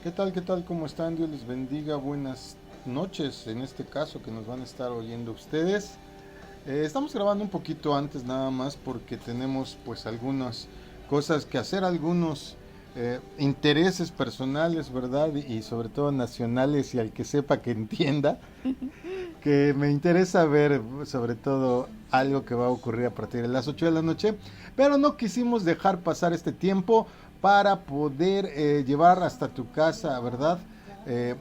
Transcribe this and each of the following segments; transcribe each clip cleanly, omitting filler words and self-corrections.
¿Qué tal? ¿Qué tal? ¿Cómo están? Dios les bendiga. Buenas noches, en este caso que nos van a estar oyendo ustedes. Estamos grabando un poquito antes nada más porque tenemos pues algunas cosas que hacer, algunos intereses personales, ¿verdad? Y sobre todo nacionales y al que sepa que entienda, que me interesa ver sobre todo algo que va a ocurrir a partir de las 8 de la noche, pero no quisimos dejar pasar este tiempo para poder llevar hasta tu casa, ¿verdad? Eh,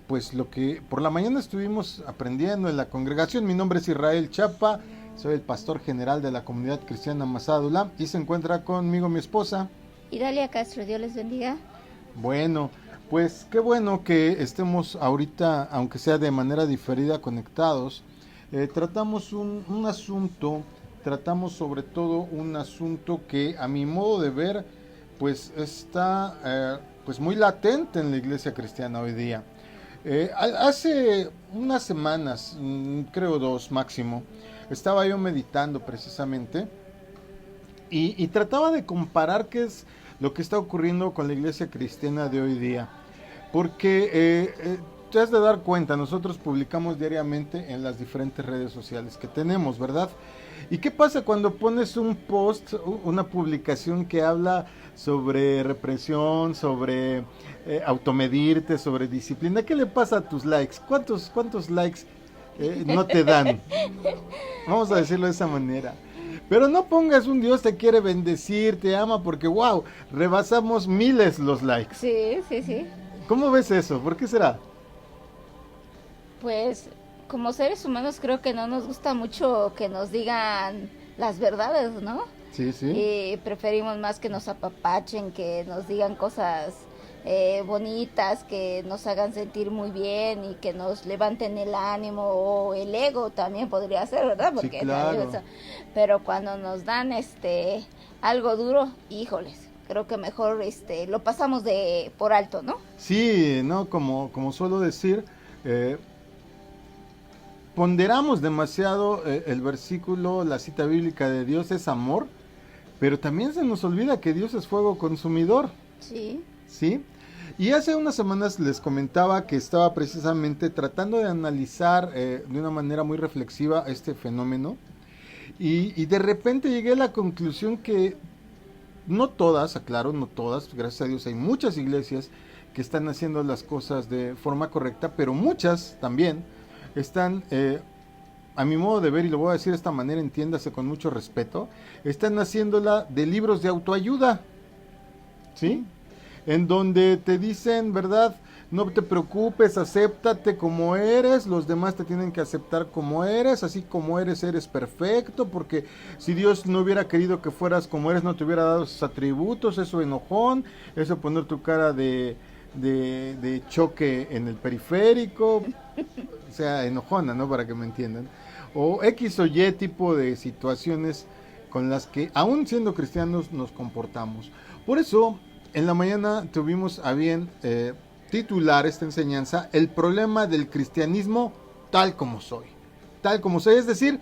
pues lo que por la mañana estuvimos aprendiendo en la congregación. Mi nombre es Israel Chapa, soy el pastor general de la comunidad cristiana Mazadula y se encuentra conmigo mi esposa. Idalia Castro, Dios les bendiga. Bueno, pues qué bueno que estemos ahorita, aunque sea de manera diferida, conectados. Tratamos un asunto, tratamos sobre todo un asunto que a mi modo de ver, pues está pues muy latente en la iglesia cristiana hoy día. Hace unas semanas, creo dos máximo, estaba yo meditando precisamente y trataba de comparar qué es lo que está ocurriendo con la iglesia cristiana de hoy día. Porque te has de dar cuenta, nosotros publicamos diariamente en las diferentes redes sociales que tenemos, ¿verdad? ¿Y qué pasa cuando pones un post, una publicación que habla sobre represión, sobre automedirte, sobre disciplina? ¿Qué le pasa a tus likes? ¿Cuántos likes no te dan? Vamos a decirlo de esa manera. Pero no pongas un Dios te quiere bendecir, te ama, porque wow, rebasamos miles los likes. Sí, sí, sí. ¿Cómo ves eso? ¿Por qué será? Pues como seres humanos creo que no nos gusta mucho que nos digan las verdades, ¿no? Sí, sí. Y preferimos más que nos apapachen, que nos digan cosas bonitas, que nos hagan sentir muy bien y que nos levanten el ánimo o el ego también podría ser, ¿verdad? Sí, Porque también claro. eso. Pero cuando nos dan algo duro, híjoles, creo que mejor lo pasamos de por alto, ¿no? Sí, ¿no? Como suelo decir, eh, ponderamos demasiado el versículo, la cita bíblica de Dios es amor, pero también se nos olvida que Dios es fuego consumidor, Sí. ¿sí? Y hace unas semanas les comentaba que estaba precisamente tratando de analizar de una manera muy reflexiva este fenómeno y de repente llegué a la conclusión que no todas, aclaro, no todas, gracias a Dios hay muchas iglesias que están haciendo las cosas de forma correcta, pero muchas también están, a mi modo de ver, y lo voy a decir de esta manera, entiéndase con mucho respeto, están haciéndola de libros de autoayuda, ¿sí? En donde te dicen, ¿verdad? No te preocupes, acéptate como eres, los demás te tienen que aceptar como eres, así como eres, eres perfecto, porque si Dios no hubiera querido que fueras como eres, no te hubiera dado esos atributos, eso enojón, eso poner tu cara de choque en el periférico, o sea, enojona, ¿no? Para que me entiendan. O X o Y tipo de situaciones con las que, aún siendo cristianos, nos comportamos. Por eso, en la mañana tuvimos a bien titular esta enseñanza, el problema del cristianismo tal como soy. Tal como soy, es decir,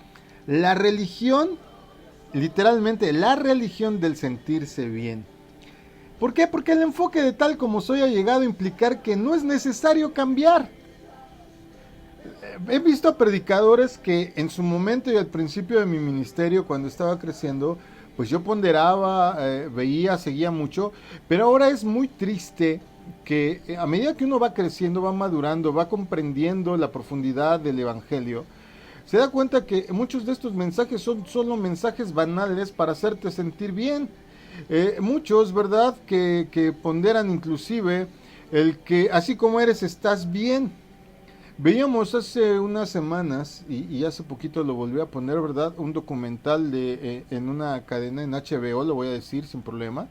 la religión, literalmente la religión del sentirse bien. ¿Por qué? Porque el enfoque de tal como soy ha llegado a implicar que no es necesario cambiar. He visto a predicadores que en su momento y al principio de mi ministerio, cuando estaba creciendo, pues yo ponderaba, veía, seguía mucho, pero ahora es muy triste que a medida que uno va creciendo, va madurando, va comprendiendo la profundidad del Evangelio, se da cuenta que muchos de estos mensajes son solo mensajes banales para hacerte sentir bien. Muchos, ¿verdad?, que ponderan inclusive el que así como eres estás bien. Veíamos hace unas semanas, y hace poquito lo volví a poner, ¿verdad? Un documental en una cadena en HBO, lo voy a decir sin problema,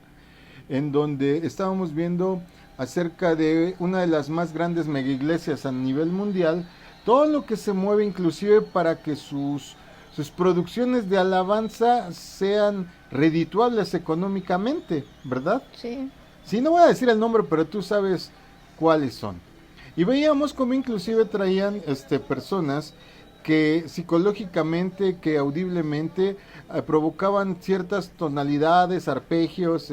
en donde estábamos viendo acerca de una de las más grandes mega iglesias a nivel mundial, todo lo que se mueve inclusive para que sus producciones de alabanza sean redituables económicamente, ¿verdad? Sí. Sí, no voy a decir el nombre, pero tú sabes cuáles son. Y veíamos como inclusive traían personas que psicológicamente, que audiblemente provocaban ciertas tonalidades, arpegios,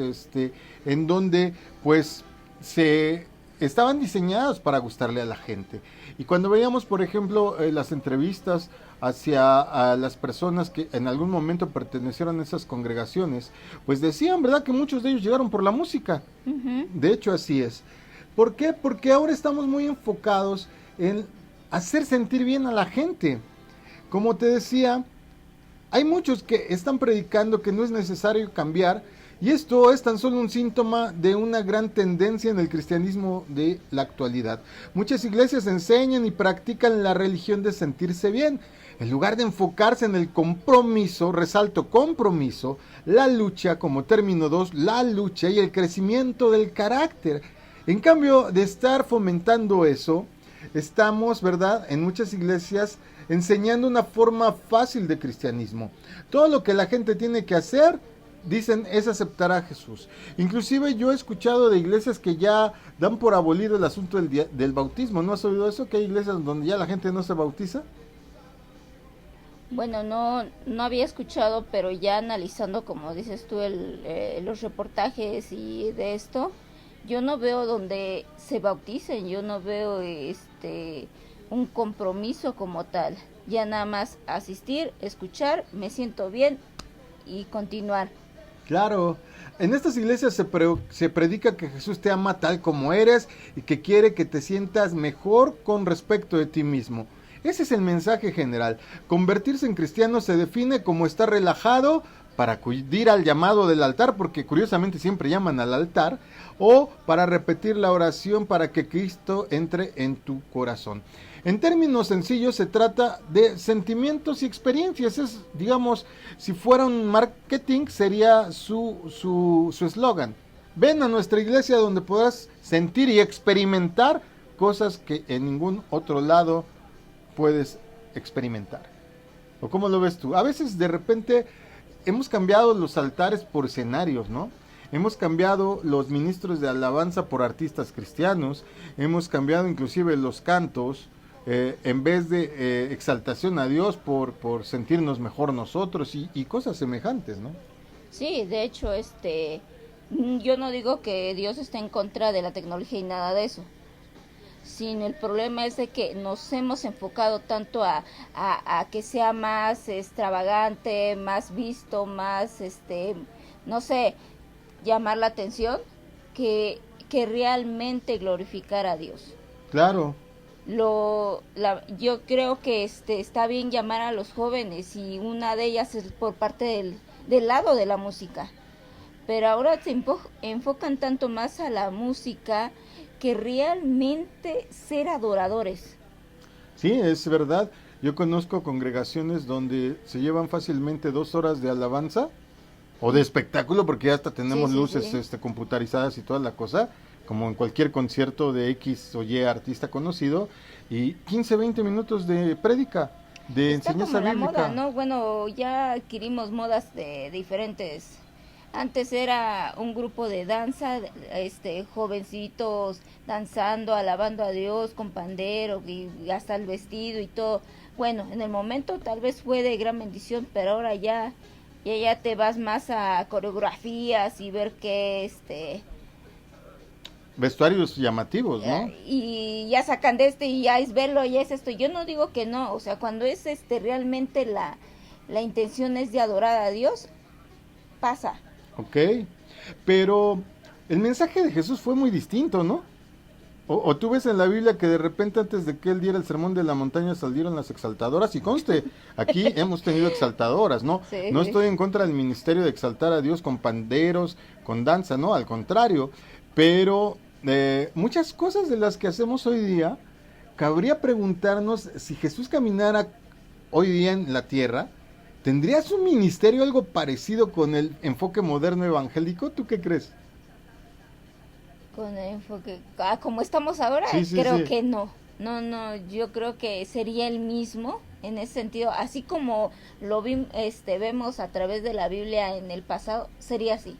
en donde pues se estaban diseñadas para gustarle a la gente. Y cuando veíamos, por ejemplo, las entrevistas hacia a las personas que en algún momento pertenecieron a esas congregaciones, pues decían, ¿verdad?, que muchos de ellos llegaron por la música. Ujú. De hecho, así es. ¿Por qué? Porque ahora estamos muy enfocados en hacer sentir bien a la gente. Como te decía, hay muchos que están predicando que no es necesario cambiar, y esto es tan solo un síntoma de una gran tendencia en el cristianismo de la actualidad. Muchas iglesias enseñan y practican la religión de sentirse bien, en lugar de enfocarse en el compromiso, resalto compromiso, la lucha, como término 2, la lucha y el crecimiento del carácter. En cambio de estar fomentando eso, estamos, ¿verdad?, en muchas iglesias enseñando una forma fácil de cristianismo. Todo lo que la gente tiene que hacer, dicen, es aceptar a Jesús. Inclusive yo he escuchado de iglesias que ya dan por abolido el asunto del bautismo. ¿No has oído eso? ¿Que hay iglesias donde ya la gente no se bautiza? Bueno, no había escuchado, pero ya analizando, como dices tú, los reportajes y de esto, yo no veo donde se bauticen, yo no veo un compromiso como tal. Ya nada más asistir, escuchar, me siento bien y continuar. Claro, en estas iglesias se predica que Jesús te ama tal como eres y que quiere que te sientas mejor con respecto de ti mismo. Ese es el mensaje general. Convertirse en cristiano se define como estar relajado para acudir al llamado del altar, porque curiosamente siempre llaman al altar, o para repetir la oración para que Cristo entre en tu corazón. En términos sencillos se trata de sentimientos y experiencias. Es, digamos, si fuera un marketing sería su eslogan. Ven a nuestra iglesia donde podrás sentir y experimentar cosas que en ningún otro lado puedes experimentar. ¿O cómo lo ves tú? A veces de repente hemos cambiado los altares por escenarios, ¿no? Hemos cambiado los ministros de alabanza por artistas cristianos, hemos cambiado inclusive los cantos, en vez de exaltación a Dios por sentirnos mejor nosotros y cosas semejantes, ¿no? Sí, de hecho, yo no digo que Dios esté en contra de la tecnología y nada de eso, sino el problema es de que nos hemos enfocado tanto a que sea más extravagante, más visto, más, no sé, llamar la atención, que realmente glorificar a Dios. Claro. Yo creo que está bien llamar a los jóvenes, y una de ellas es por parte del lado de la música, pero ahora se enfocan tanto más a la música que realmente ser adoradores. Sí, es verdad. Yo conozco congregaciones donde se llevan fácilmente 2 horas de alabanza o de espectáculo, porque ya hasta tenemos luces computarizadas y toda la cosa, como en cualquier concierto de X o Y artista conocido, y 15, 20 minutos de prédica, de Está enseñanza como la bíblica. moda, ¿no? Bueno, ya adquirimos modas de diferentes. Antes era un grupo de danza, jovencitos danzando, alabando a Dios con pandero y hasta el vestido y todo. Bueno, en el momento tal vez fue de gran bendición, pero ahora ya te vas más a coreografías y ver que Vestuarios llamativos, ¿no? y ya sacan de y ya es verlo, ya es esto. Yo no digo que no, o sea, cuando es realmente la intención es de adorar a Dios, pasa. Ok, pero el mensaje de Jesús fue muy distinto, ¿no? O tú ves en la Biblia que de repente antes de que él diera el sermón de la montaña salieron las exaltadoras, y conste, aquí hemos tenido exaltadoras, ¿no? Sí. No estoy en contra del ministerio de exaltar a Dios con panderos, con danza, no, al contrario, pero muchas cosas de las que hacemos hoy día, cabría preguntarnos si Jesús caminara hoy día en la tierra, ¿tendrías un ministerio algo parecido con el enfoque moderno evangélico? ¿Tú qué crees? Con el enfoque, como estamos ahora, Sí, creo que no, yo creo que sería el mismo en ese sentido, así como vemos a través de la Biblia en el pasado, sería así.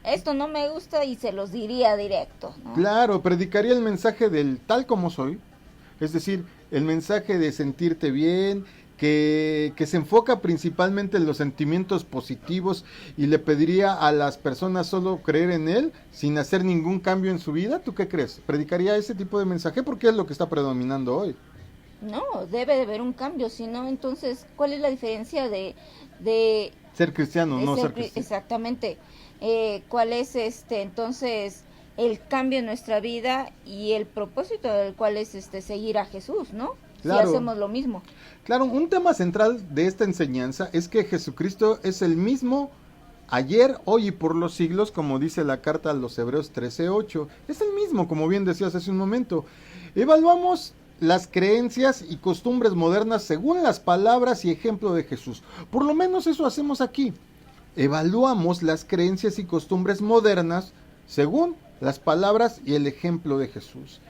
Esto no me gusta y se los diría directo, ¿no? Claro, predicaría el mensaje del tal como soy, es decir, el mensaje de sentirte bien, que se enfoca principalmente en los sentimientos positivos y le pediría a las personas solo creer en él sin hacer ningún cambio en su vida? ¿Tú qué crees? ¿Predicaría ese tipo de mensaje? Porque es lo que está predominando hoy. No, debe de haber un cambio, si no, entonces, ¿cuál es la diferencia de Ser cristiano, no ser cristiano. Exactamente. ¿Cuál es entonces el cambio en nuestra vida y el propósito del cual es seguir a Jesús, ¿no? Claro. Si hacemos lo mismo. Claro, un tema central de esta enseñanza es que Jesucristo es el mismo ayer, hoy y por los siglos, como dice la carta a los Hebreos 13:8. Es el mismo, como bien decías hace un momento. Evaluamos las creencias y costumbres modernas según las palabras y ejemplo de Jesús. Por lo menos eso hacemos aquí. Evaluamos las creencias y costumbres modernas según las palabras y el ejemplo de Jesús.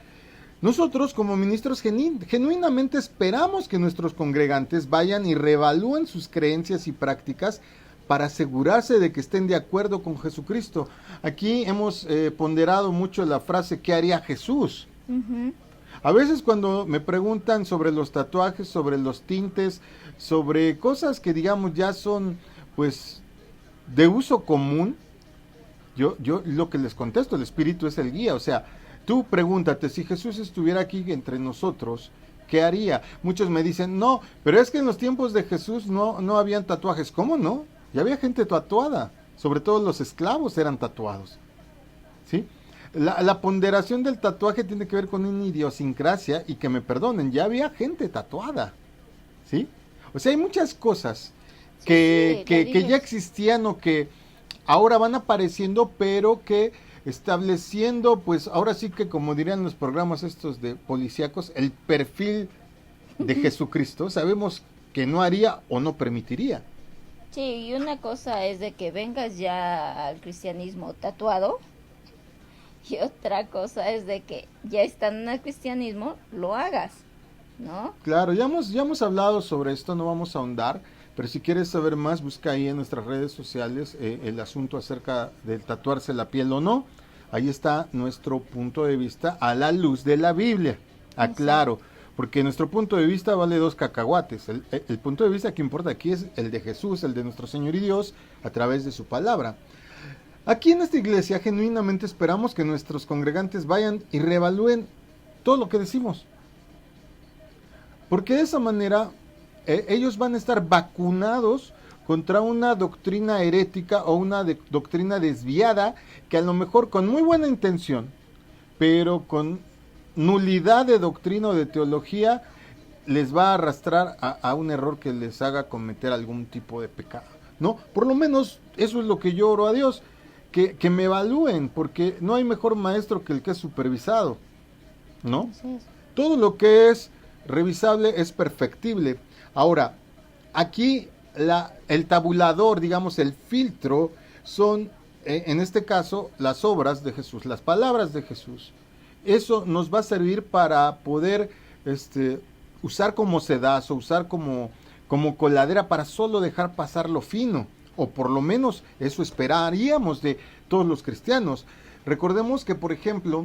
Nosotros como ministros genuinamente esperamos que nuestros congregantes vayan y reevalúen sus creencias y prácticas para asegurarse de que estén de acuerdo con Jesucristo. Aquí hemos ponderado mucho la frase ¿qué haría Jesús? Uh-huh. A veces cuando me preguntan sobre los tatuajes, sobre los tintes, sobre cosas que digamos ya son pues de uso común, yo lo que les contesto, el Espíritu es el guía. O sea, tú pregúntate, si Jesús estuviera aquí entre nosotros, ¿qué haría? Muchos me dicen, no, pero es que en los tiempos de Jesús no habían tatuajes. ¿Cómo no? Ya había gente tatuada, sobre todo los esclavos eran tatuados, ¿sí? La ponderación del tatuaje tiene que ver con una idiosincrasia y que me perdonen, ya había gente tatuada, ¿sí? O sea, hay muchas cosas que ya existían o que ahora van apareciendo, pero que estableciendo, pues ahora sí que como dirían los programas estos de policíacos, el perfil de Jesucristo, sabemos que no haría o no permitiría. Sí, y una cosa es de que vengas ya al cristianismo tatuado, y otra cosa es de que ya estando en el cristianismo lo hagas, ¿no? Claro, ya hemos hablado sobre esto, no vamos a ahondar, pero si quieres saber más, busca ahí en nuestras redes sociales el asunto acerca del tatuarse la piel o no. Ahí está nuestro punto de vista a la luz de la Biblia, aclaro, porque nuestro punto de vista vale 2 cacahuates. El punto de vista que importa aquí es el de Jesús, el de nuestro Señor y Dios, a través de su palabra. Aquí en esta iglesia genuinamente esperamos que nuestros congregantes vayan y reevalúen todo lo que decimos. Porque de esa manera ellos van a estar vacunados contra una doctrina herética o una doctrina desviada que a lo mejor con muy buena intención, pero con nulidad de doctrina o de teología, les va a arrastrar a un error que les haga cometer algún tipo de pecado, ¿no? Por lo menos eso es lo que yo oro a Dios, que me evalúen, porque no hay mejor maestro que el que es supervisado, ¿no? Sí. Todo lo que es revisable es perfectible. Ahora, aquí el tabulador, digamos, el filtro, son, en este caso, las obras de Jesús, las palabras de Jesús. Eso nos va a servir para poder usar como sedazo, usar como coladera para solo dejar pasar lo fino, o por lo menos eso esperaríamos de todos los cristianos. Recordemos que, por ejemplo,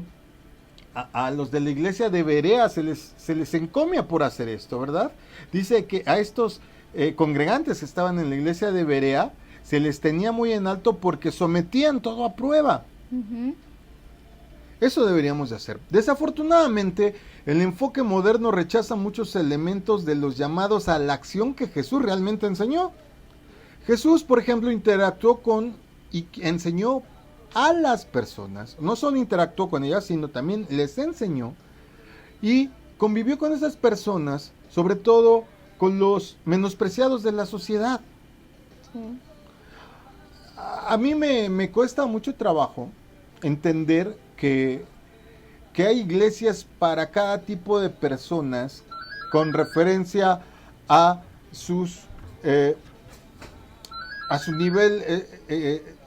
a los de la iglesia de Berea se les encomia por hacer esto, ¿verdad? Dice que a estos congregantes que estaban en la iglesia de Berea se les tenía muy en alto porque sometían todo a prueba. Uh-huh. Eso deberíamos de hacer. Desafortunadamente, el enfoque moderno rechaza muchos elementos de los llamados a la acción que Jesús realmente enseñó. Jesús, por ejemplo, interactuó con y enseñó a las personas. No solo interactuó con ellas, sino también les enseñó y convivió con esas personas, sobre todo con los menospreciados de la sociedad. Sí. A mí me cuesta mucho trabajo entender que hay iglesias para cada tipo de personas con referencia a sus a su nivel,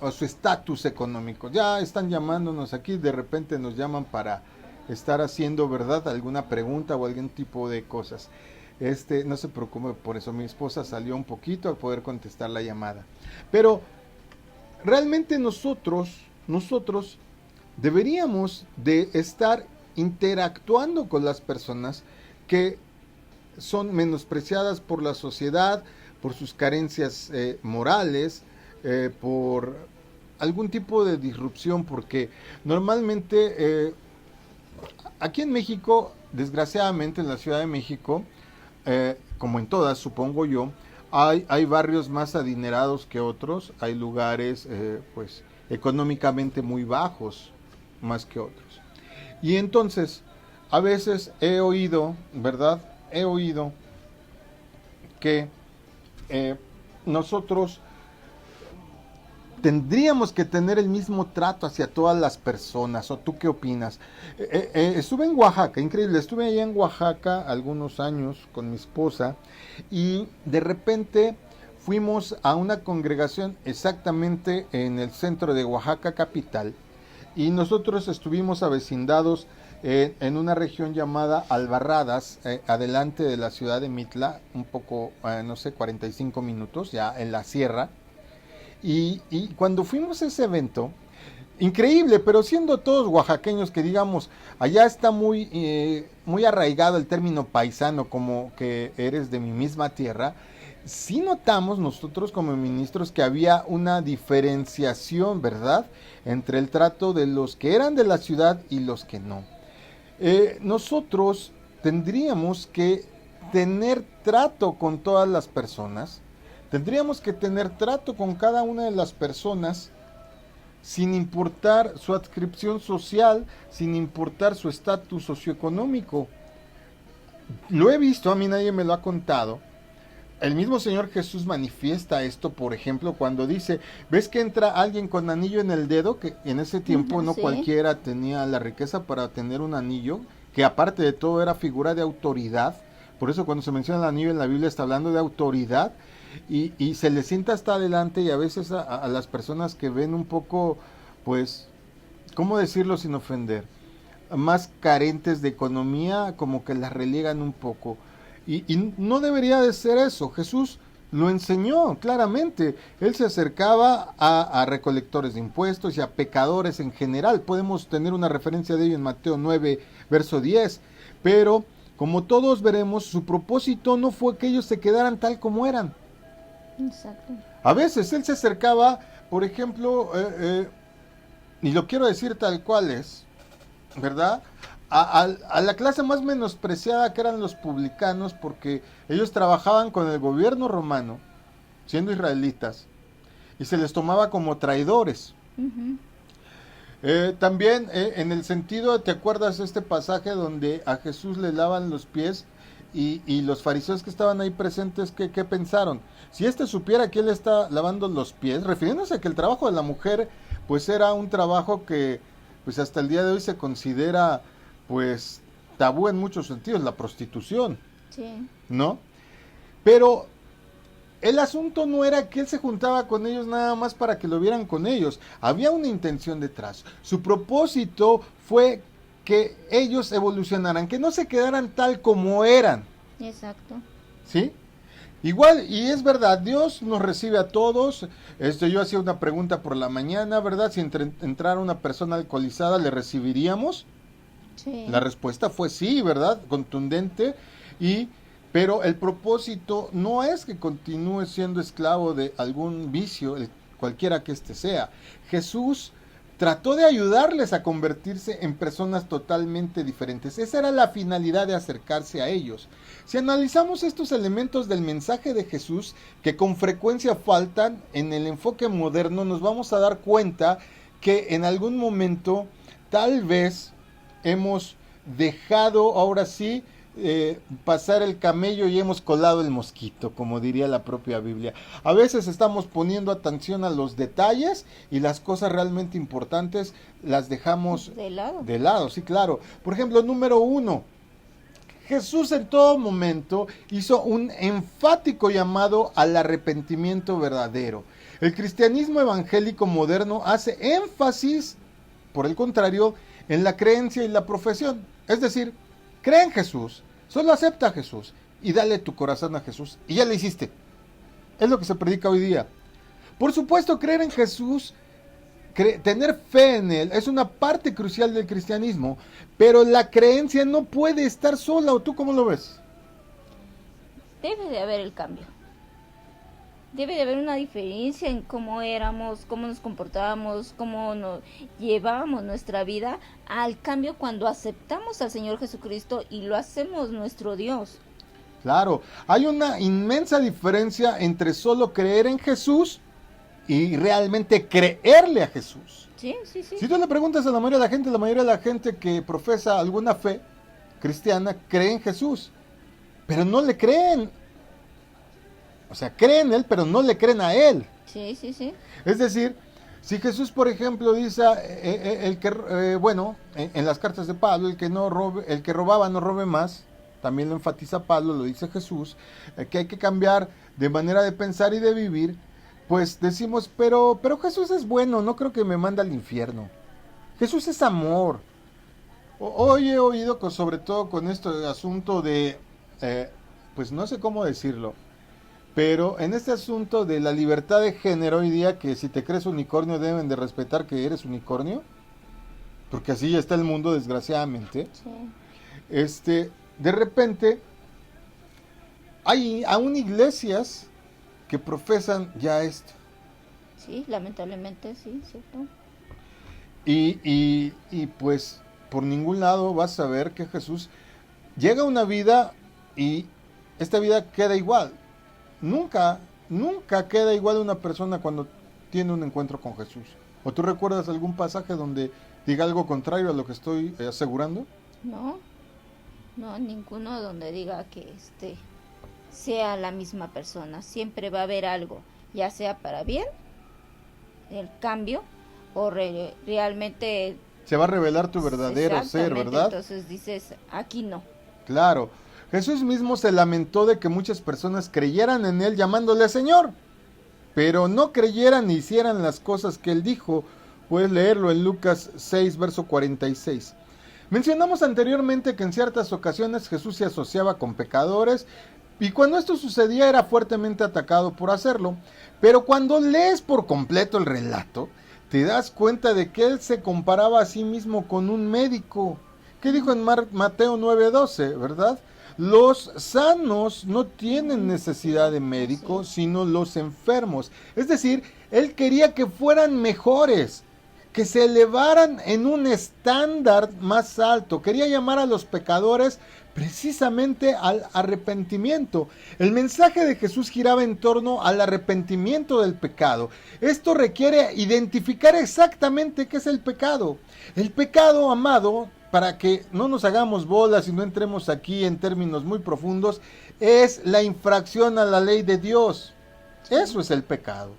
a su estatus económico. Ya están llamándonos aquí, de repente nos llaman para estar haciendo, ¿verdad?, alguna pregunta o algún tipo de cosas. No se preocupe por eso, mi esposa salió un poquito a poder contestar la llamada. Pero realmente nosotros deberíamos de estar interactuando con las personas que son menospreciadas por la sociedad, por sus carencias morales, por algún tipo de disrupción, porque normalmente aquí en México, desgraciadamente en la Ciudad de México, como en todas, supongo yo, hay barrios más adinerados que otros, hay lugares pues económicamente muy bajos más que otros. Y entonces, a veces he oído, ¿verdad? He oído que nosotros tendríamos que tener el mismo trato hacia todas las personas. ¿O tú qué opinas? Estuve en Oaxaca, increíble, estuve allá en Oaxaca algunos años con mi esposa y de repente fuimos a una congregación exactamente en el centro de Oaxaca capital y nosotros estuvimos avecindados en una región llamada Albarradas, adelante de la ciudad de Mitla, un poco, no sé, 45 minutos, ya en la sierra. Y cuando fuimos a ese evento, increíble, pero siendo todos oaxaqueños, que digamos, allá está muy arraigado el término paisano, como que eres de mi misma tierra, sí notamos nosotros como ministros que había una diferenciación, ¿verdad?, entre el trato de los que eran de la ciudad y los que no. Nosotros tendríamos que tener trato con todas las personas, tendríamos que tener trato con cada una de las personas sin importar su adscripción social, sin importar su estatus socioeconómico. Lo he visto, a mí nadie me lo ha contado. El mismo Señor Jesús manifiesta esto, por ejemplo, cuando dice, ¿ves que entra alguien con anillo en el dedo? Que en ese tiempo no Sí. cualquiera tenía la riqueza para tener un anillo, que aparte de todo era figura de autoridad. Por eso cuando se menciona el anillo en la Biblia está hablando de autoridad. Y se le sienta hasta adelante y a veces a las personas que ven un poco, pues, ¿cómo decirlo sin ofender? Más carentes de economía, como que las relegan un poco. Y no debería de ser eso. Jesús lo enseñó claramente. Él se acercaba a recolectores de impuestos y a pecadores en general. Podemos tener una referencia de ello en Mateo 9, verso 10. Pero, como todos veremos, su propósito no fue que ellos se quedaran tal como eran. Exacto. A veces él se acercaba, por ejemplo, y lo quiero decir tal cual es, ¿verdad? A la clase más menospreciada, que eran los publicanos, porque ellos trabajaban con el gobierno romano, siendo israelitas, y se les tomaba como traidores. Uh-huh. También en el sentido, ¿te acuerdas de este pasaje donde a Jesús le lavan los pies y los fariseos que estaban ahí presentes, ¿qué pensaron? Si éste supiera que él está lavando los pies, refiriéndose a que el trabajo de la mujer pues era un trabajo que pues hasta el día de hoy se considera pues tabú en muchos sentidos, la prostitución, Sí. ¿no? Pero el asunto no era que él se juntaba con ellos nada más para que lo vieran con ellos. Había una intención detrás. Su propósito fue que ellos evolucionaran, que no se quedaran tal como eran. Exacto. ¿Sí? Igual, y es verdad, Dios nos recibe a todos. Yo hacía una pregunta por la mañana, ¿verdad? Si entrara una persona alcoholizada, ¿le recibiríamos? Sí. La respuesta fue sí, ¿verdad? Contundente. Pero el propósito no es que continúe siendo esclavo de algún vicio, cualquiera que éste sea. Jesús trató de ayudarles a convertirse en personas totalmente diferentes. Esa era la finalidad de acercarse a ellos. Si analizamos estos elementos del mensaje de Jesús, que con frecuencia faltan en el enfoque moderno, nos vamos a dar cuenta que en algún momento tal vez hemos dejado, ahora sí, pasar el camello y hemos colado el mosquito, como diría la propia Biblia. A veces estamos poniendo atención a los detalles y las cosas realmente importantes las dejamos De lado. de lado, sí, claro. Por ejemplo, número 1, Jesús en todo momento hizo un enfático llamado al arrepentimiento verdadero. El cristianismo evangélico moderno hace énfasis, por el contrario, en la creencia y la profesión. Es decir, cree en Jesús, solo acepta a Jesús y dale tu corazón a Jesús y ya lo hiciste. Es lo que se predica hoy día. Por supuesto, creer en Jesús, tener fe en Él es una parte crucial del cristianismo, pero la creencia no puede estar sola. ¿O tú cómo lo ves? debe de haber el cambio. Debe de haber una diferencia en cómo éramos, cómo nos comportábamos, cómo nos llevábamos nuestra vida al cambio cuando aceptamos al Señor Jesucristo y lo hacemos nuestro Dios. Claro, hay una inmensa diferencia entre solo creer en Jesús y realmente creerle a Jesús. Sí, sí, sí. Si tú le preguntas a la mayoría de la gente que profesa alguna fe cristiana cree en Jesús, pero no le creen. O sea, creen en Él, pero no le creen a Él. Sí, sí, sí. Es decir, si Jesús, por ejemplo, dice, en las cartas de Pablo, el que robaba no robe más, también lo enfatiza Pablo, lo dice Jesús, que hay que cambiar de manera de pensar y de vivir, pues decimos, pero Jesús es bueno, no creo que me mande al infierno. Jesús es amor. Hoy he oído, sobre todo con este asunto de, pues no sé cómo decirlo, pero en este asunto de la libertad de género hoy día, que si te crees unicornio deben de respetar que eres unicornio, porque así ya está el mundo desgraciadamente. Sí. De repente hay aún iglesias que profesan ya esto. Sí, lamentablemente, sí, cierto. Y pues por ningún lado vas a ver que Jesús llega a una vida y esta vida queda igual. Nunca queda igual una persona cuando tiene un encuentro con Jesús. ¿O tú recuerdas algún pasaje donde diga algo contrario a lo que estoy asegurando? No, ninguno donde diga que sea la misma persona. Siempre va a haber algo, ya sea para bien, el cambio, o realmente se va a revelar tu verdadero ser, ¿verdad? Entonces dices, aquí no. Claro. Jesús mismo se lamentó de que muchas personas creyeran en Él llamándole Señor, pero no creyeran ni hicieran las cosas que Él dijo. Puedes leerlo en Lucas 6, verso 46. Mencionamos anteriormente que en ciertas ocasiones Jesús se asociaba con pecadores y cuando esto sucedía era fuertemente atacado por hacerlo. Pero cuando lees por completo el relato, te das cuenta de que Él se comparaba a sí mismo con un médico. ¿Qué dijo en Mateo 9:12, verdad? Los sanos no tienen necesidad de médicos, sino los enfermos. Es decir, Él quería que fueran mejores, que se elevaran en un estándar más alto. Quería llamar a los pecadores precisamente al arrepentimiento. El mensaje de Jesús giraba en torno al arrepentimiento del pecado. Esto requiere identificar exactamente qué es el pecado. El pecado, amado, para que no nos hagamos bolas y no entremos aquí en términos muy profundos, es la infracción a la ley de Dios. Eso es el pecado.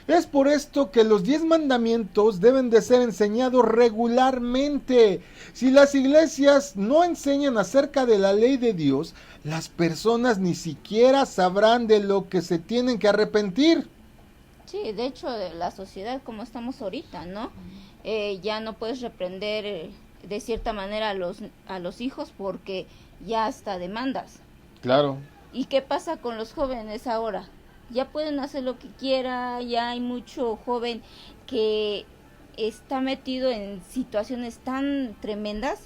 Es por esto que los 10 mandamientos deben de ser enseñados regularmente. Si las iglesias no enseñan acerca de la ley de Dios, las personas ni siquiera sabrán de lo que se tienen que arrepentir. Sí, de hecho, de la sociedad como estamos ahorita, ¿no? Ya no puedes reprender de cierta manera a los hijos porque ya hasta demandas. Claro. ¿Y qué pasa con los jóvenes ahora? Ya pueden hacer lo que quiera, ya hay mucho joven que está metido en situaciones tan tremendas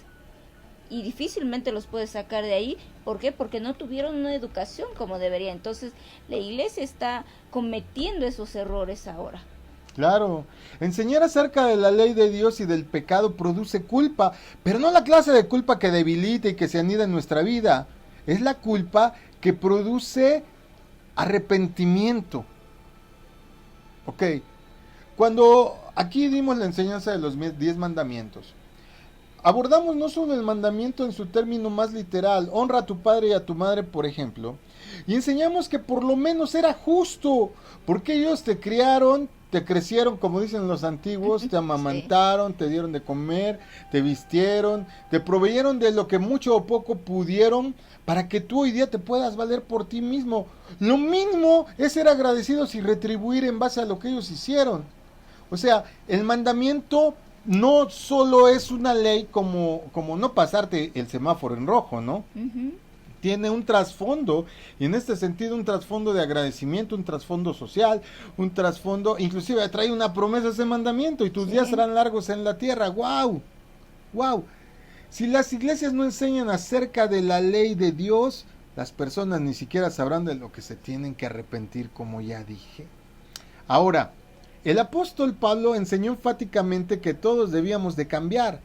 y difícilmente los puedes sacar de ahí. ¿Por qué? Porque no tuvieron una educación como debería. Entonces la iglesia está cometiendo esos errores ahora. Claro, enseñar acerca de la ley de Dios y del pecado produce culpa, pero no la clase de culpa que debilita y que se anida en nuestra vida. Es la culpa que produce arrepentimiento. Ok, cuando aquí dimos la enseñanza de los 10 mandamientos, abordamos no solo el mandamiento en su término más literal, honra a tu padre y a tu madre, por ejemplo, y enseñamos que por lo menos era justo, porque ellos te criaron, te crecieron, como dicen los antiguos, te amamantaron, te dieron de comer, te vistieron, te proveyeron de lo que mucho o poco pudieron para que tú hoy día te puedas valer por ti mismo. Lo mismo es ser agradecidos y retribuir en base a lo que ellos hicieron. O sea, el mandamiento no solo es una ley como no pasarte el semáforo en rojo, ¿no? Tiene un trasfondo, y en este sentido un trasfondo de agradecimiento, un trasfondo social, un trasfondo, inclusive trae una promesa ese mandamiento, y tus días serán largos en la tierra. ¡Wow! ¡Wow! Si las iglesias no enseñan acerca de la ley de Dios, las personas ni siquiera sabrán de lo que se tienen que arrepentir, como ya dije. Ahora, el apóstol Pablo enseñó enfáticamente que todos debíamos de cambiar.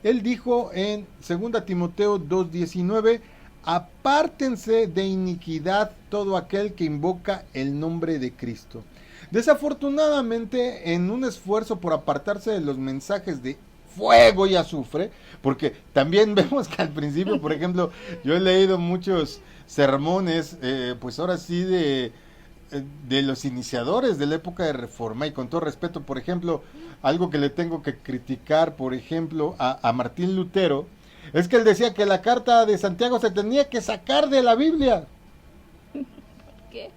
Él dijo en 2 Timoteo 2:19, apártense de iniquidad todo aquel que invoca el nombre de Cristo. Desafortunadamente, en un esfuerzo por apartarse de los mensajes de fuego y azufre, porque también vemos que al principio, por ejemplo, yo he leído muchos sermones, pues ahora sí de los iniciadores de la época de Reforma, y con todo respeto, por ejemplo, algo que le tengo que criticar, por ejemplo, a Martín Lutero, es que él decía que la carta de Santiago se tenía que sacar de la Biblia. ¿Qué?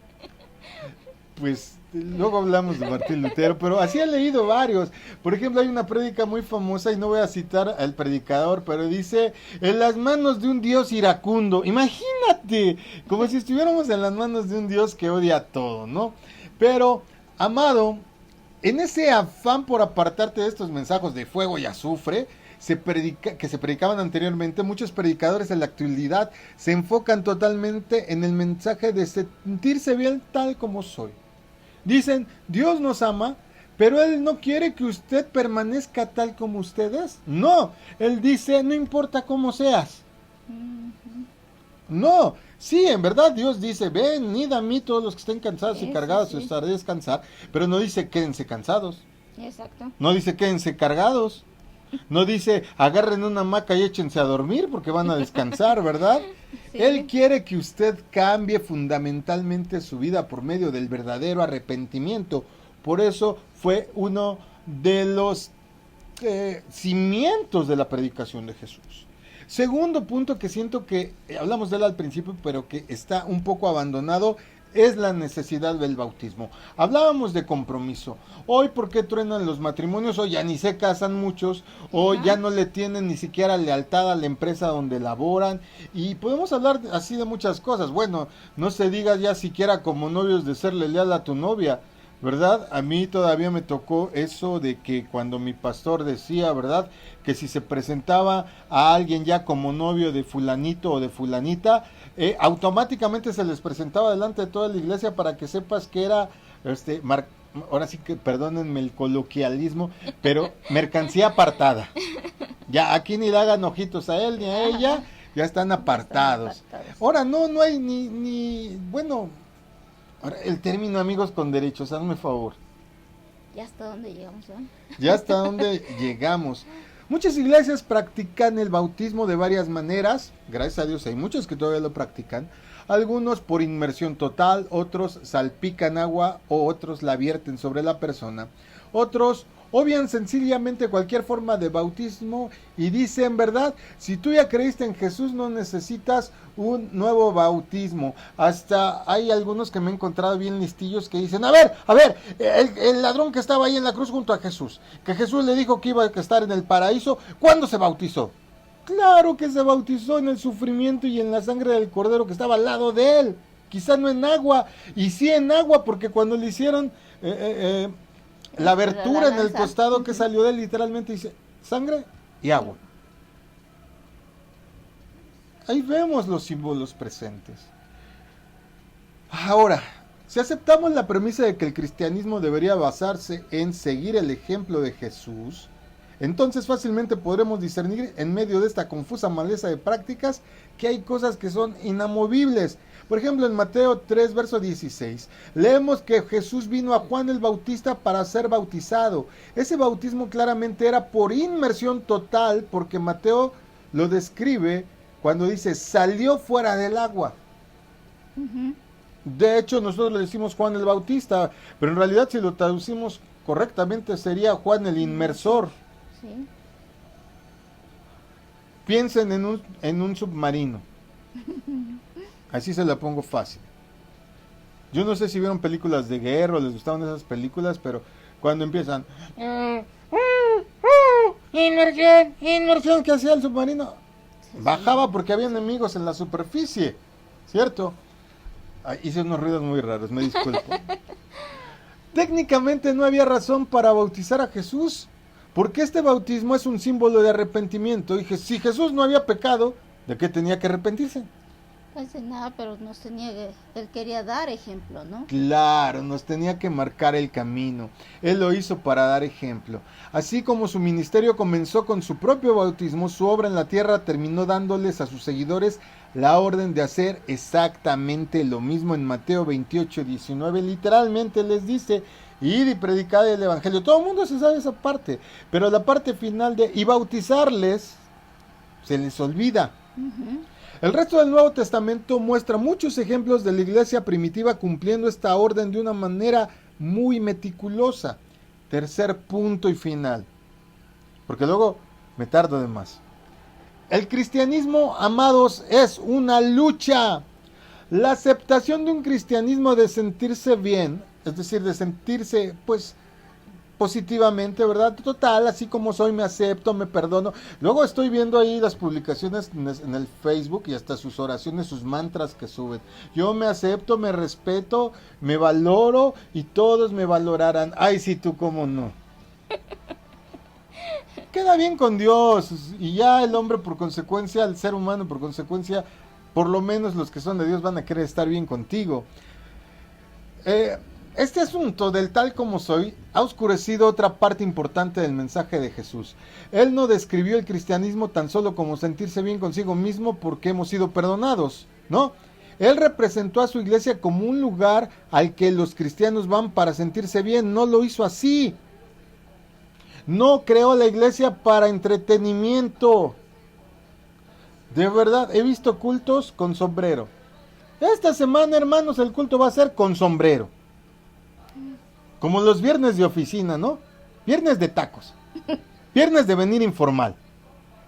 Pues luego hablamos de Martín Lutero, pero así he leído varios. Por ejemplo, hay una prédica muy famosa, y no voy a citar al predicador, pero dice, en las manos de un Dios iracundo. Imagínate, como si estuviéramos en las manos de un Dios que odia todo, ¿no? Pero, amado, en ese afán por apartarte de estos mensajes de fuego y azufre, que se predicaban anteriormente, muchos predicadores en la actualidad se enfocan totalmente en el mensaje de sentirse bien tal como soy. Dicen, Dios nos ama, pero Él no quiere que usted permanezca tal como usted es. No, Él dice, no importa cómo seas. No, sí, en verdad Dios dice, venid a mí todos los que estén cansados y cargados, os haré descansar, pero no dice, quédense cansados. Exacto. No dice, quédense cargados. No dice, agarren una hamaca y échense a dormir porque van a descansar, ¿verdad? Sí. Él quiere que usted cambie fundamentalmente su vida por medio del verdadero arrepentimiento. Por eso fue uno de los cimientos de la predicación de Jesús. Segundo punto que siento que hablamos de él al principio, pero que está un poco abandonado, es la necesidad del bautismo. Hablábamos de compromiso. Hoy, ¿por qué truenan los matrimonios? Hoy ya ni se casan muchos, hoy ya no le tienen ni siquiera lealtad a la empresa donde laboran, y podemos hablar así de muchas cosas. Bueno, no se diga ya siquiera como novios de serle leal a tu novia, ¿verdad? A mí todavía me tocó eso de que cuando mi pastor decía, ¿verdad?, que si se presentaba a alguien ya como novio de fulanito o de fulanita, automáticamente se les presentaba delante de toda la iglesia para que sepas que era, ahora sí que perdónenme el coloquialismo, pero mercancía apartada. Ya aquí ni le hagan ojitos a él ni a ella, ya están apartados. Ahora no hay bueno, ahora el término amigos con derechos, hazme favor. Ya hasta dónde llegamos, ¿eh? Ya hasta dónde llegamos. Muchas iglesias practican el bautismo de varias maneras, gracias a Dios hay muchos que todavía lo practican, algunos por inmersión total, otros salpican agua o otros la vierten sobre la persona, otros obvian sencillamente cualquier forma de bautismo y dicen, ¿verdad? Si tú ya creíste en Jesús no necesitas un nuevo bautismo. Hasta hay algunos que me he encontrado bien listillos que dicen, a ver, el ladrón que estaba ahí en la cruz junto a Jesús, que Jesús le dijo que iba a estar en el paraíso, ¿cuándo se bautizó? Claro que se bautizó en el sufrimiento y en la sangre del cordero que estaba al lado de él, quizá no en agua, y sí en agua, porque cuando le hicieron la abertura en el costado que salió de él, literalmente dice sangre y agua. Ahí vemos los símbolos presentes. Ahora, si aceptamos la premisa de que el cristianismo debería basarse en seguir el ejemplo de Jesús, entonces fácilmente podremos discernir en medio de esta confusa maleza de prácticas que hay cosas que son inamovibles. Por ejemplo, en Mateo 3, verso 16, leemos que Jesús vino a Juan el Bautista para ser bautizado. Ese bautismo claramente era por inmersión total, porque Mateo lo describe cuando dice, salió fuera del agua. De hecho, nosotros le decimos Juan el Bautista, pero en realidad si lo traducimos correctamente sería Juan el Inmersor. Sí. Piensen en un submarino. Así se la pongo fácil. Yo no sé si vieron películas de guerra o les gustaban esas películas, pero cuando empiezan inmersión, ¿qué hacía el submarino? Bajaba porque había enemigos en la superficie, ¿cierto? Hice unos ruidos muy raros, me disculpo. Técnicamente no había razón para bautizar a Jesús, porque este bautismo es un símbolo de arrepentimiento. Y si Jesús no había pecado, ¿de qué tenía que arrepentirse? Casi nada, pero él quería dar ejemplo, ¿no? Claro, nos tenía que marcar el camino. Él lo hizo para dar ejemplo. Así como su ministerio comenzó con su propio bautismo, su obra en la tierra terminó dándoles a sus seguidores la orden de hacer exactamente lo mismo. En Mateo 28:19 literalmente les dice: id y predicad el evangelio. Todo el mundo se sabe esa parte, pero la parte final de y bautizarles se les olvida. Ujú. El resto del Nuevo Testamento muestra muchos ejemplos de la iglesia primitiva cumpliendo esta orden de una manera muy meticulosa. Tercer punto y final, porque luego me tardo de más. El cristianismo, amados, es una lucha. La aceptación de un cristianismo de sentirse bien, es decir, de sentirse, pues, positivamente, ¿verdad? Total, así como soy, me acepto, me perdono. Luego estoy viendo ahí las publicaciones en el Facebook y hasta sus oraciones, sus mantras que suben. Yo me acepto, me respeto, me valoro y todos me valorarán. Ay, sí, tú cómo no. Queda bien con Dios y ya el hombre por consecuencia, el ser humano por consecuencia, por lo menos los que son de Dios van a querer estar bien contigo. Este asunto del tal como soy ha oscurecido otra parte importante del mensaje de Jesús. Él no describió el cristianismo tan solo como sentirse bien consigo mismo porque hemos sido perdonados, ¿no? Él representó a su iglesia como un lugar al que los cristianos van para sentirse bien. No lo hizo así. No creó la iglesia para entretenimiento. De verdad, he visto cultos con sombrero. Esta semana, hermanos, el culto va a ser con sombrero. Como los viernes de oficina, ¿no? Viernes de tacos. Viernes de venir informal.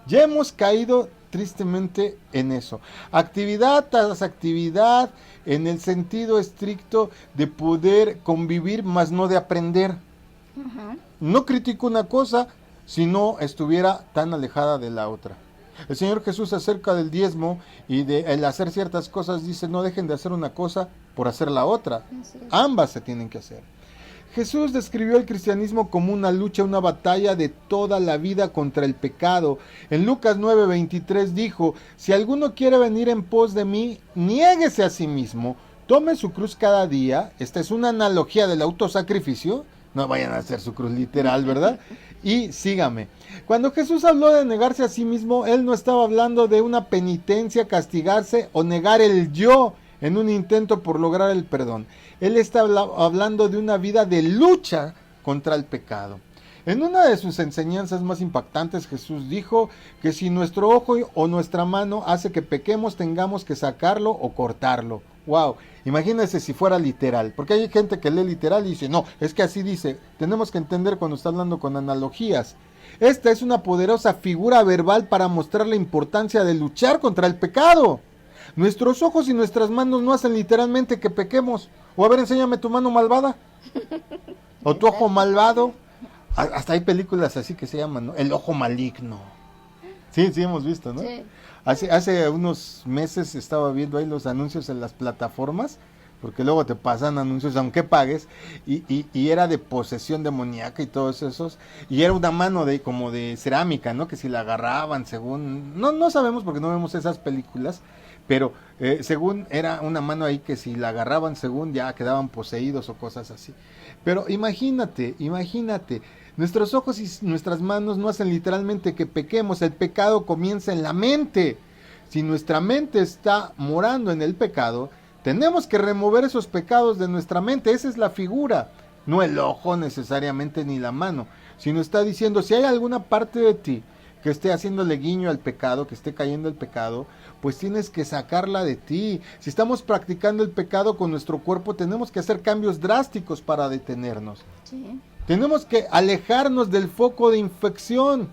Ya hemos caído tristemente en eso. Actividad tras actividad, en el sentido estricto de poder convivir, más no de aprender. Ajá. No critico una cosa si no estuviera tan alejada de la otra. El Señor Jesús acerca del diezmo y de el hacer ciertas cosas dice: no dejen de hacer una cosa por hacer la otra. Así es. Ambas se tienen que hacer. Jesús describió el cristianismo como una lucha, una batalla de toda la vida contra el pecado. En Lucas 9:23 dijo: si alguno quiere venir en pos de mí, niéguese a sí mismo, tome su cruz cada día. Esta es una analogía del autosacrificio. No vayan a hacer su cruz literal, ¿verdad? Y sígame. Cuando Jesús habló de negarse a sí mismo, él no estaba hablando de una penitencia, castigarse o negar el yo en un intento por lograr el perdón. Él está hablando de una vida de lucha contra el pecado. En una de sus enseñanzas más impactantes, Jesús dijo que si nuestro ojo o nuestra mano hace que pequemos, tengamos que sacarlo o cortarlo. Wow, imagínense si fuera literal, porque hay gente que lee literal y dice: no, es que así dice. Tenemos que entender cuando está hablando con analogías. Esta es una poderosa figura verbal para mostrar la importancia de luchar contra el pecado. Nuestros ojos y nuestras manos no hacen literalmente que pequemos. O a ver, enséñame tu mano malvada. O tu ojo malvado. Hasta hay películas así que se llaman, ¿no? El ojo maligno. Sí, sí hemos visto, ¿no? Sí. Hace unos meses estaba viendo ahí los anuncios en las plataformas, porque luego te pasan anuncios aunque pagues, y era de posesión demoníaca y todos esos, y era una mano de como de cerámica, ¿no? Que si la agarraban, según, no sabemos porque no vemos esas películas, pero según era una mano ahí que si la agarraban, según ya quedaban poseídos o cosas así. Pero imagínate, nuestros ojos y nuestras manos no hacen literalmente que pequemos. El pecado comienza en la mente. Si nuestra mente está morando en el pecado, tenemos que remover esos pecados de nuestra mente. Esa es la figura, no el ojo necesariamente ni la mano, sino está diciendo: si hay alguna parte de ti que esté haciéndole guiño al pecado, que esté cayendo el pecado, pues tienes que sacarla de ti. Si estamos practicando el pecado con nuestro cuerpo, tenemos que hacer cambios drásticos para detenernos. Sí. Tenemos que alejarnos del foco de infección.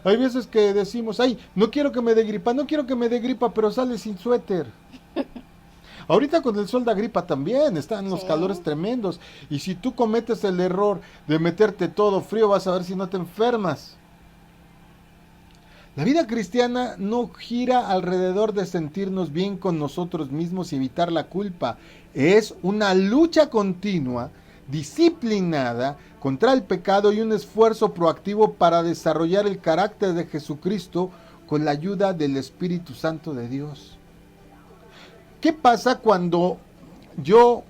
Hay veces que decimos: ay, no quiero que me dé gripa, pero sale sin suéter. Ahorita con el sol da gripa también, están los Sí. calores tremendos. Y si tú cometes el error de meterte todo frío, vas a ver si no te enfermas. La vida cristiana no gira alrededor de sentirnos bien con nosotros mismos y evitar la culpa. Es una lucha continua, disciplinada contra el pecado y un esfuerzo proactivo para desarrollar el carácter de Jesucristo con la ayuda del Espíritu Santo de Dios. ¿Qué pasa cuando yo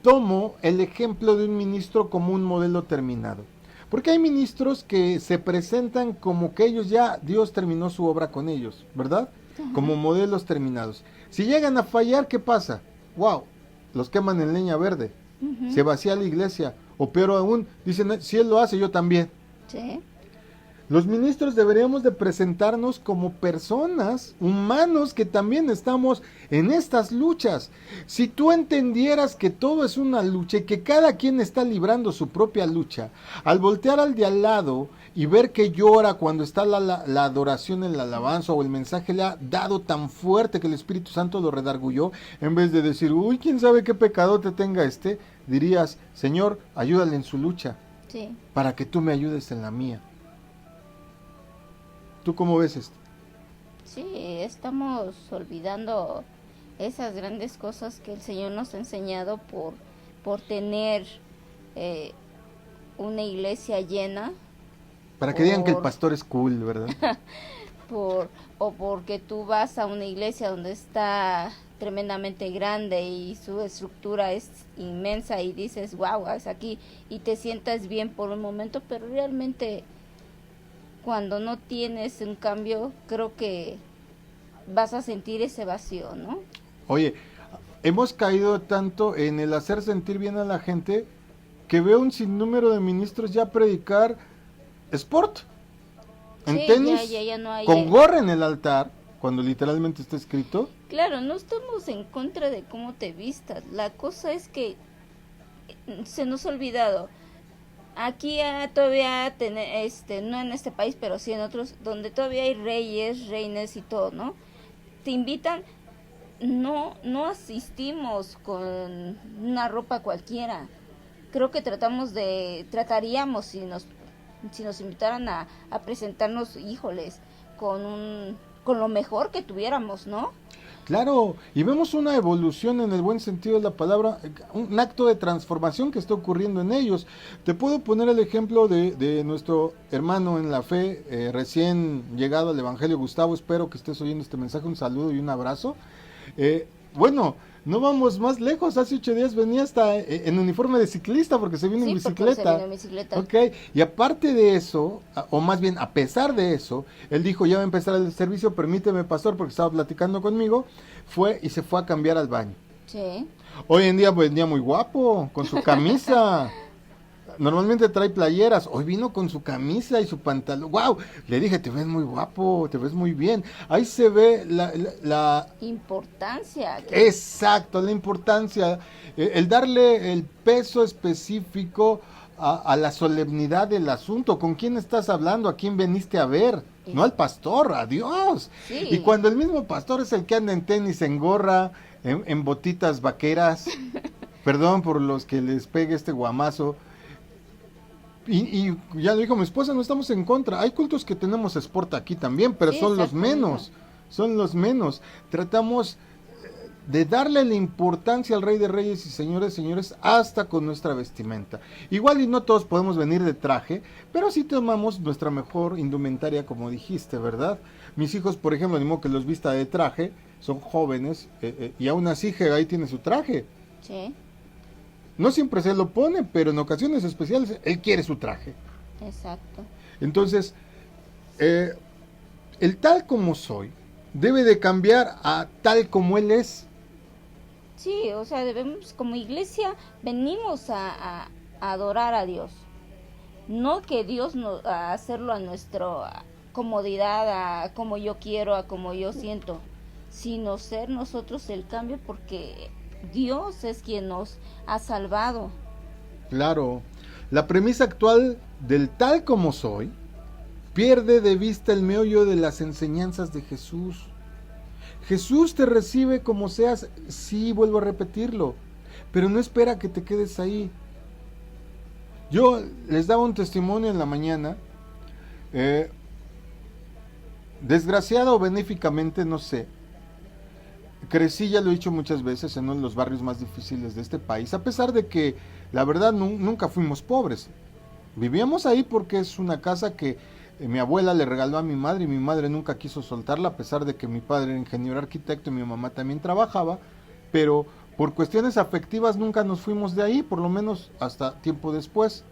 tomo el ejemplo de un ministro como un modelo terminado? Porque hay ministros que se presentan como que ellos ya, Dios terminó su obra con ellos, ¿verdad? Como modelos terminados. Si llegan a fallar, ¿qué pasa? ¡Wow! Los queman en leña verde. Se vacía la iglesia. O peor aún, dicen, si él lo hace, yo también. Sí. Los ministros deberíamos de presentarnos como personas, humanos, que también estamos en estas luchas. Si tú entendieras que todo es una lucha y que cada quien está librando su propia lucha, al voltear al de al lado y ver que llora cuando está la adoración, el alabanza o el mensaje le ha dado tan fuerte que el Espíritu Santo lo redargulló, en vez de decir, uy, quién sabe qué pecado te tenga dirías, Señor, ayúdale en su lucha, Sí. para que tú me ayudes en la mía. ¿Tú cómo ves esto? Sí, estamos olvidando esas grandes cosas que el Señor nos ha enseñado por tener una iglesia llena, Para que digan que el pastor es cool, ¿verdad? o porque tú vas a una iglesia donde está tremendamente grande y su estructura es inmensa y dices, wow, es aquí, y te sientas bien por un momento, pero realmente cuando no tienes un cambio, creo que vas a sentir ese vacío, ¿no? Oye, hemos caído tanto en el hacer sentir bien a la gente que veo un sinnúmero de ministros ya predicar sport en Sí, tenis, ya no hay, con gorra en el altar, cuando literalmente está escrito. Claro, no estamos en contra de cómo te vistas. La cosa es que se nos ha olvidado. Aquí todavía no en este país, pero sí en otros, donde todavía hay reyes, reinas y todo, ¿no? Te invitan, no asistimos con una ropa cualquiera. Creo que trataríamos si nos invitaran a presentarnos, híjoles, con lo mejor que tuviéramos, ¿no? Claro, y vemos una evolución en el buen sentido de la palabra, un acto de transformación que está ocurriendo en ellos. Te puedo poner el ejemplo de nuestro hermano en la fe, recién llegado al Evangelio, Gustavo. Espero que estés oyendo este mensaje, un saludo y un abrazo. Bueno, no vamos más lejos, hace 8 días venía hasta en uniforme de ciclista porque se vino en bicicleta. Se vino en bicicleta. Ok, y aparte de eso, o más bien a pesar de eso, él dijo, ya va a empezar el servicio, permíteme, pastor, porque estaba platicando conmigo, fue y se fue a cambiar al baño. Sí. Hoy en día venía muy guapo, con su camisa. Normalmente trae playeras, hoy vino con su camisa y su pantalón. ¡Wow! Le dije, te ves muy guapo, te ves muy bien. Ahí se ve la importancia. Exacto, la importancia, el darle el peso específico a la solemnidad del asunto. ¿Con quién estás hablando? ¿A quién veniste a ver? No al pastor, a Dios. Sí. Y cuando el mismo pastor es el que anda en tenis, en gorra, en botitas vaqueras, perdón por los que les pegue este guamazo. Y ya lo dijo mi esposa, no estamos en contra. Hay cultos que tenemos sport aquí también, pero Sí, son los menos. Son los menos. Tratamos de darle la importancia al Rey de Reyes y Señores, hasta con nuestra vestimenta. Igual y no todos podemos venir de traje, pero sí tomamos nuestra mejor indumentaria, como dijiste, ¿verdad? Mis hijos, por ejemplo, ni modo que los vista de traje, son jóvenes, y aún así ahí tiene su traje. Sí. No siempre se lo pone, pero en ocasiones especiales él quiere su traje. Exacto. Entonces, el tal como soy debe de cambiar a tal como él es. Sí, o sea, debemos, como iglesia, venimos a adorar a Dios. No que Dios a hacerlo a nuestra comodidad, a como yo quiero, a como yo siento, sino ser nosotros el cambio, porque Dios es quien nos ha salvado. Claro, la premisa actual del tal como soy pierde de vista el meollo de las enseñanzas de Jesús. Jesús te recibe como seas, sí, vuelvo a repetirlo, pero no espera que te quedes ahí. Yo les daba un testimonio en la mañana, desgraciada o benéficamente, no sé. Crecí, ya lo he dicho muchas veces, en uno de los barrios más difíciles de este país, a pesar de que la verdad nunca fuimos pobres. Vivíamos ahí porque es una casa que mi abuela le regaló a mi madre y mi madre nunca quiso soltarla, a pesar de que mi padre era ingeniero arquitecto y mi mamá también trabajaba, pero por cuestiones afectivas nunca nos fuimos de ahí, por lo menos hasta tiempo después.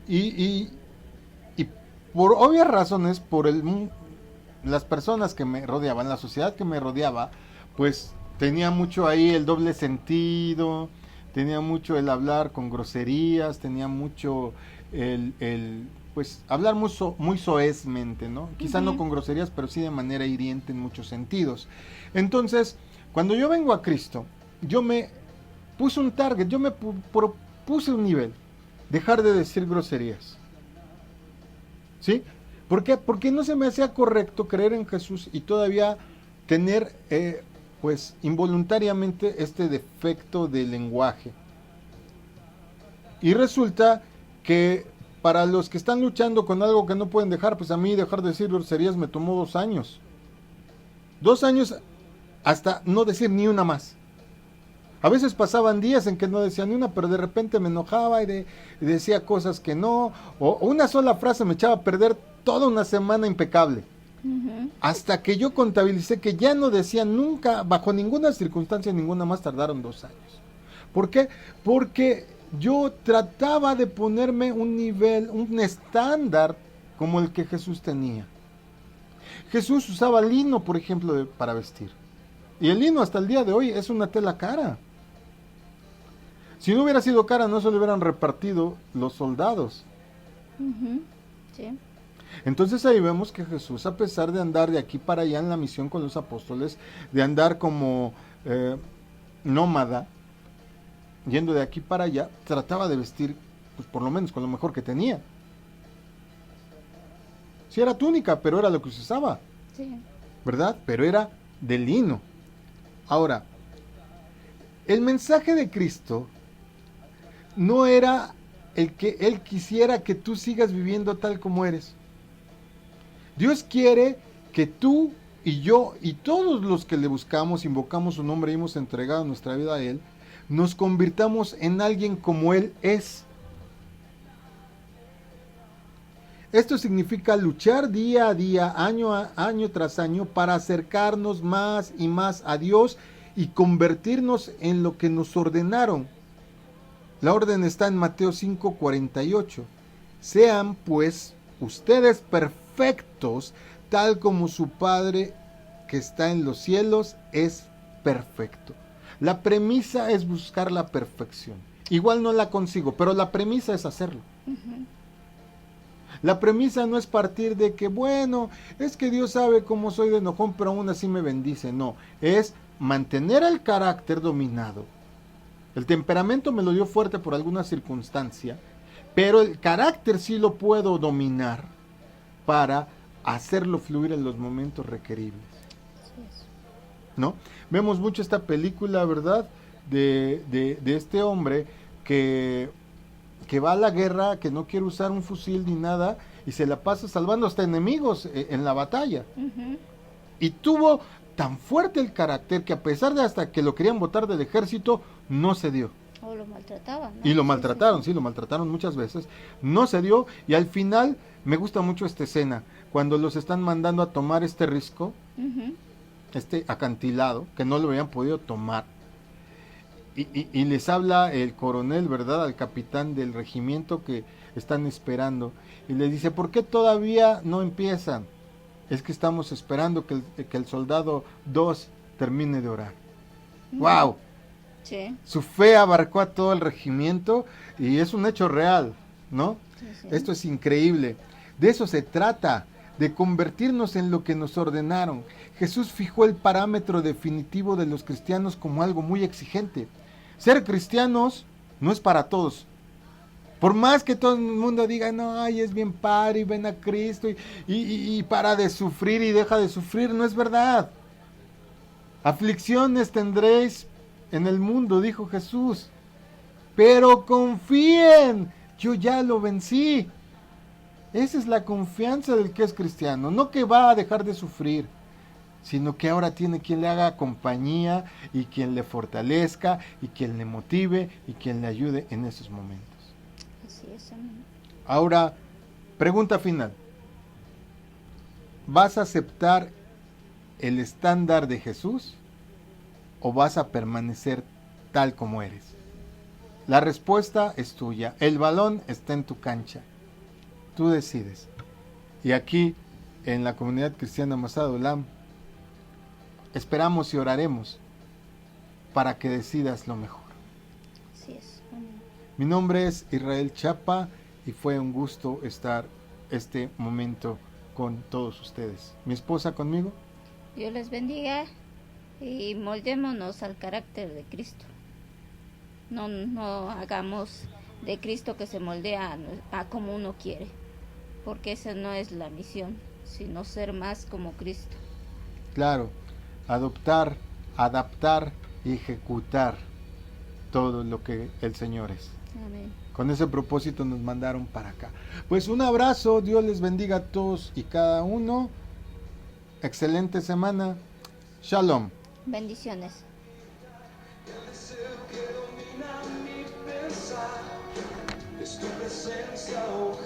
Y, y por obvias razones, las personas que me rodeaban, la sociedad que me rodeaba, pues tenía mucho ahí el doble sentido, tenía mucho el hablar con groserías, tenía mucho pues hablar muy soezmente, ¿no? Quizá no con groserías, pero sí de manera hiriente en muchos sentidos. Entonces, cuando yo vengo a Cristo, yo me puse un target, yo me puse un nivel, dejar de decir groserías. ¿Sí? ¿Por qué? Porque no se me hacía correcto creer en Jesús y todavía tener, pues, involuntariamente este defecto de lenguaje. Y resulta que para los que están luchando con algo que no pueden dejar, pues a mí dejar de decir groserías me tomó 2 años. 2 años hasta no decir ni una más. A veces pasaban días en que no decía ni una, pero de repente me enojaba y decía cosas que no, o una sola frase me echaba a perder toda una semana impecable. Hasta que yo contabilicé que ya no decía nunca, bajo ninguna circunstancia, ninguna más, tardaron 2 años. ¿Por qué? Porque yo trataba de ponerme un nivel, un estándar como el que Jesús tenía. Jesús usaba lino, por ejemplo, para vestir. Y el lino hasta el día de hoy es una tela cara. Si no hubiera sido cara, no se lo hubieran repartido los soldados. Sí. Entonces ahí vemos que Jesús, a pesar de andar de aquí para allá en la misión con los apóstoles, de andar como nómada, yendo de aquí para allá, trataba de vestir, pues por lo menos con lo mejor que tenía. Sí era túnica, pero era lo que se usaba. Sí. ¿Verdad? Pero era de lino. Ahora, el mensaje de Cristo no era el que Él quisiera que tú sigas viviendo tal como eres. Dios quiere que tú y yo y todos los que le buscamos, invocamos su nombre y hemos entregado nuestra vida a Él, nos convirtamos en alguien como Él es. Esto significa luchar día a día, año tras año, para acercarnos más y más a Dios y convertirnos en lo que nos ordenaron. La orden está en Mateo 5:48. Sean pues ustedes perfectos, tal como su Padre que está en los cielos es perfecto. La premisa es buscar la perfección. Igual no la consigo, pero la premisa es hacerlo. La premisa no es partir de que, bueno, es que Dios sabe cómo soy de enojón, pero aún así me bendice. No, es mantener el carácter dominado. El temperamento me lo dio fuerte por alguna circunstancia, pero el carácter sí lo puedo dominar para hacerlo fluir en los momentos requeribles. ¿No? Vemos mucho esta película, ¿verdad? De este hombre que va a la guerra, que no quiere usar un fusil ni nada, y se la pasa salvando hasta enemigos en la batalla. Y tuvo tan fuerte el carácter que a pesar de hasta que lo querían botar del ejército, no se dio. O lo maltrataban, ¿no? Y lo maltrataron, sí, lo maltrataron muchas veces. No se dio, y al final me gusta mucho esta escena, cuando los están mandando a tomar este risco, este acantilado, que no lo habían podido tomar. Y les habla el coronel, ¿verdad? Al capitán del regimiento que están esperando. Y les dice, ¿por qué todavía no empiezan? Es que estamos esperando que el soldado 2 termine de orar. ¡Wow! Sí. Su fe abarcó a todo el regimiento y es un hecho real, ¿no? Sí. Esto es increíble. De eso se trata, de convertirnos en lo que nos ordenaron. Jesús fijó el parámetro definitivo de los cristianos como algo muy exigente. Ser cristianos no es para todos. Por más que todo el mundo diga, no, ay, es bien padre y ven a Cristo y para de sufrir y deja de sufrir, no es verdad. Aflicciones tendréis en el mundo, dijo Jesús, pero confíen, yo ya lo vencí. Esa es la confianza del que es cristiano, no que va a dejar de sufrir, sino que ahora tiene quien le haga compañía y quien le fortalezca y quien le motive y quien le ayude en esos momentos. Así es, amén. Ahora, Pregunta final. ¿Vas a aceptar el estándar de Jesús o vas a permanecer tal como eres? La respuesta es tuya. El balón está en tu cancha. Tú decides. Y aquí, en la comunidad cristiana Masada Olam, esperamos y oraremos para que decidas lo mejor. Así es. Mi nombre es Israel Chapa y fue un gusto estar este momento con todos ustedes. Mi esposa conmigo. Dios les bendiga y moldémonos al carácter de Cristo. No hagamos de Cristo que se moldea a como uno quiere, porque esa no es la misión, sino ser más como Cristo. Claro, adoptar, adaptar y ejecutar todo lo que el Señor es. Amén. Con ese propósito nos mandaron para acá. Pues un abrazo, Dios les bendiga a todos y cada uno. Excelente semana. Shalom. Bendiciones. El deseo que domina mi pensar es tu presencia, oh